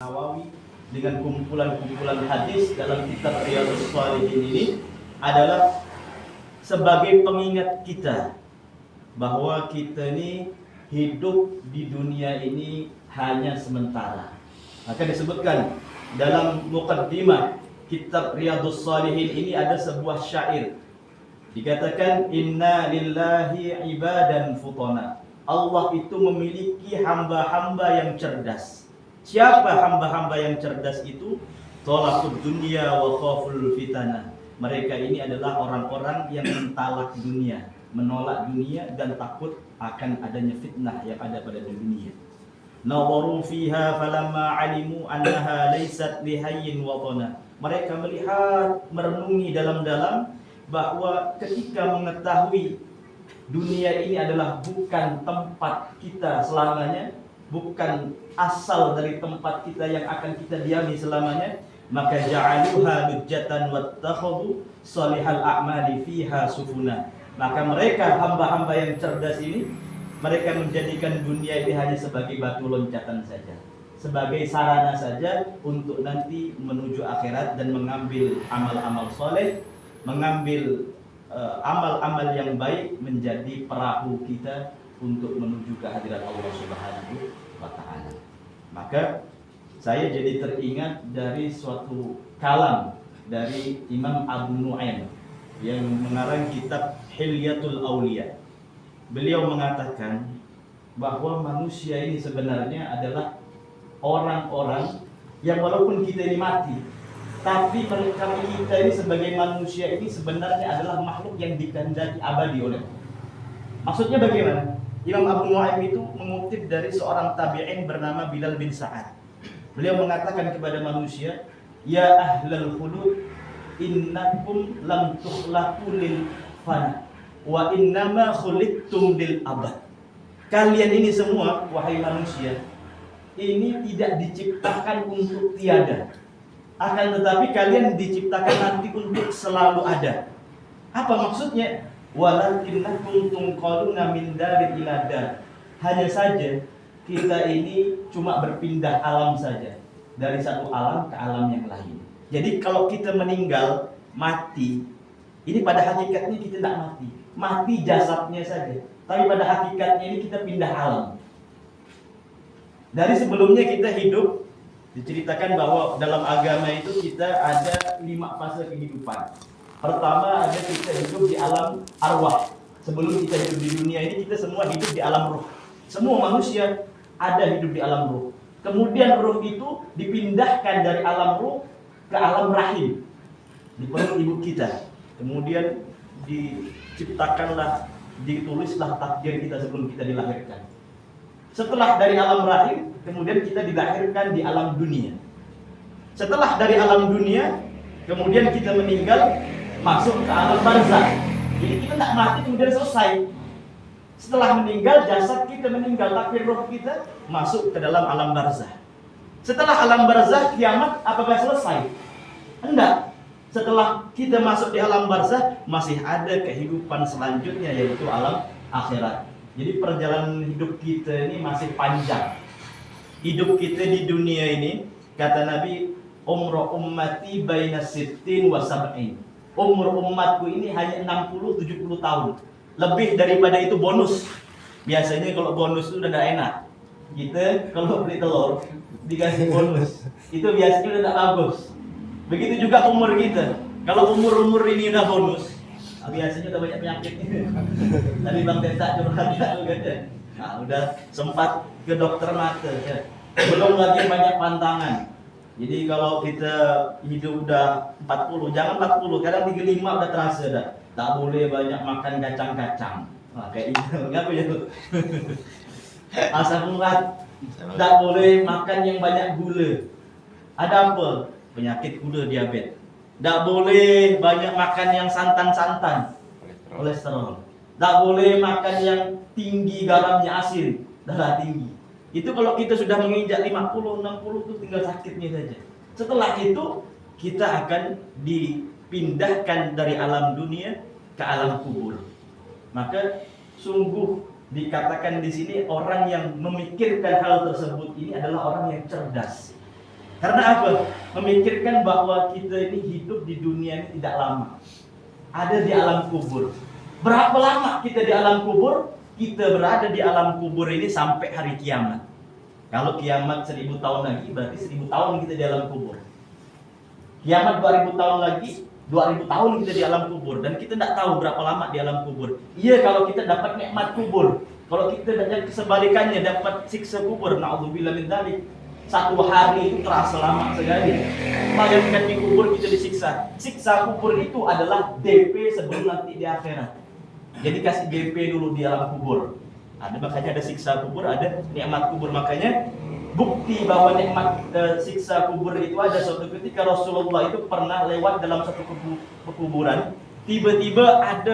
Nawawi dengan kumpulan-kumpulan hadis dalam kitab Riyadhus Shalihin ini adalah sebagai pengingat kita bahwa kita ini hidup di dunia ini hanya sementara. Maka disebutkan dalam muqaddimah kitab Riyadhus Shalihin ini ada sebuah syair. Dikatakan inna lillahi ibadan futana. Allah itu memiliki hamba-hamba yang cerdas. Siapa hamba-hamba yang cerdas itu? Tolakud dunya wa khaful fitana. Mereka ini adalah orang-orang yang mentalak dunia, menolak dunia dan takut akan adanya fitnah yang ada pada dunia. Nawaru fiha falamma alimu annaha laysat lihayyin watana. Mereka melihat, merenungi dalam-dalam bahwa ketika mengetahui dunia ini adalah bukan tempat kita selamanya, bukan asal dari tempat kita yang akan kita diami selamanya, maka ja'aluha lujjatan wattakhadhu salihal a'mali fiha sufuna. Maka mereka hamba-hamba yang cerdas ini, mereka menjadikan dunia ini hanya sebagai batu loncatan saja, sebagai sarana saja untuk nanti menuju akhirat dan mengambil amal-amal soleh, mengambil amal-amal yang baik menjadi perahu kita untuk menuju ke hadirat Allah Subhanahu wa Ta'ala. Maka saya jadi teringat dari suatu kalam dari Imam Abu Nu'aim yang mengarang kitab Hilyatul Auliya. Beliau mengatakan bahwa manusia ini sebenarnya adalah orang-orang yang walaupun kita ini mati, tapi kami kita ini sebagai manusia ini sebenarnya adalah makhluk yang dikehendaki abadi oleh Allah. Maksudnya bagaimana? Imam Abu Nu'aim itu mengutip dari seorang tabi'in bernama Bilal bin Sa'ad. Beliau mengatakan kepada manusia, ya ahlal khulud innakum lam tukhlaqu lil fana wa innama khuliqtum lil abad. Kalian ini semua, wahai manusia, ini tidak diciptakan untuk tiada, akan tetapi kalian diciptakan nanti untuk selalu ada. Apa maksudnya? Walakinnakum tunqaluna min darin ila dar. Hanya saja kita ini cuma berpindah alam saja, dari satu alam ke alam yang lain. Jadi kalau kita meninggal, mati, ini pada hakikatnya kita tidak mati. Mati jasadnya saja, tapi pada hakikatnya ini kita pindah alam. Dari sebelumnya kita hidup, diceritakan bahwa dalam agama itu kita ada 5 fase kehidupan. Pertama ada kita hidup di alam arwah. Sebelum kita hidup di dunia ini, kita semua hidup di alam ruh. Semua manusia ada hidup di alam ruh. Kemudian ruh itu dipindahkan dari alam ruh ke alam rahim, di perut ibu kita. Kemudian diciptakanlah, ditulislah takdir kita sebelum kita dilahirkan. Setelah dari alam rahim, kemudian kita dilahirkan di alam dunia. Setelah dari alam dunia, kemudian kita meninggal, masuk ke alam barzakh. Jadi kita tidak mati kemudian selesai. Setelah meninggal, jasad kita meninggal, tapi roh kita masuk ke dalam alam barzakh. Setelah alam barzakh, kiamat apakah selesai? Enggak. Setelah kita masuk di alam barzakh, masih ada kehidupan selanjutnya, yaitu alam akhirat. Jadi perjalanan hidup kita ini masih panjang. Hidup kita di dunia ini, kata Nabi, umru ummati baina sittin wa sab'in. Umur umatku ini hanya 60-70 tahun. Lebih daripada itu bonus. Biasanya kalau bonus itu udah gak enak. Kita kalau beli telur dikasih bonus, itu biasanya udah tak bagus. Begitu juga umur kita. Kalau umur ini udah bonus, biasanya udah banyak penyakit. Tadi Bang Tenta curhat juga. Nah, udah sempat ke dokter mata. Belum lagi banyak pantangan. Jadi kalau kita hidup udah 40, jangan 40, kadang 35 udah terasa dah. Tak boleh banyak makan kacang-kacang. Nah, kayak itu, ngapa ya? Asam urat. Tak boleh makan yang banyak gula. Ada apa? Penyakit gula, diabetes. Tak boleh banyak makan yang santan-santan, kolesterol. Tak boleh makan yang tinggi garamnya, asin, darah tinggi. Itu kalau kita sudah menginjak 50, 60 itu tinggal sakitnya saja. Setelah itu kita akan dipindahkan dari alam dunia ke alam kubur. Maka sungguh dikatakan di sini orang yang memikirkan hal tersebut ini adalah orang yang cerdas. Karena apa? Memikirkan bahwa kita ini hidup di dunia ini tidak lama. Ada di alam kubur. Berapa lama kita di alam kubur? Kita berada di alam kubur ini sampai hari kiamat. Kalau kiamat 1000 tahun lagi, berarti 1000 tahun kita di alam kubur. Kiamat 2000 tahun lagi, 2000 tahun kita di alam kubur. Dan kita tidak tahu berapa lama di alam kubur. Iya, kalau kita dapat nikmat kubur. Kalau kita dan kesebalikannya dapat siksa kubur, na'udzubillah min dzalik. Satu hari itu terasa lama sekali. Bayangkan di kubur kita disiksa. Siksa kubur itu adalah DP sebelum nanti di akhirat. Jadi kasih DP dulu di alam kubur. Makanya ada siksa kubur, ada nikmat kubur. Makanya bukti bahwa nikmat siksa kubur itu ada. Suatu ketika Rasulullah itu pernah lewat dalam satu kuburan. Tiba-tiba ada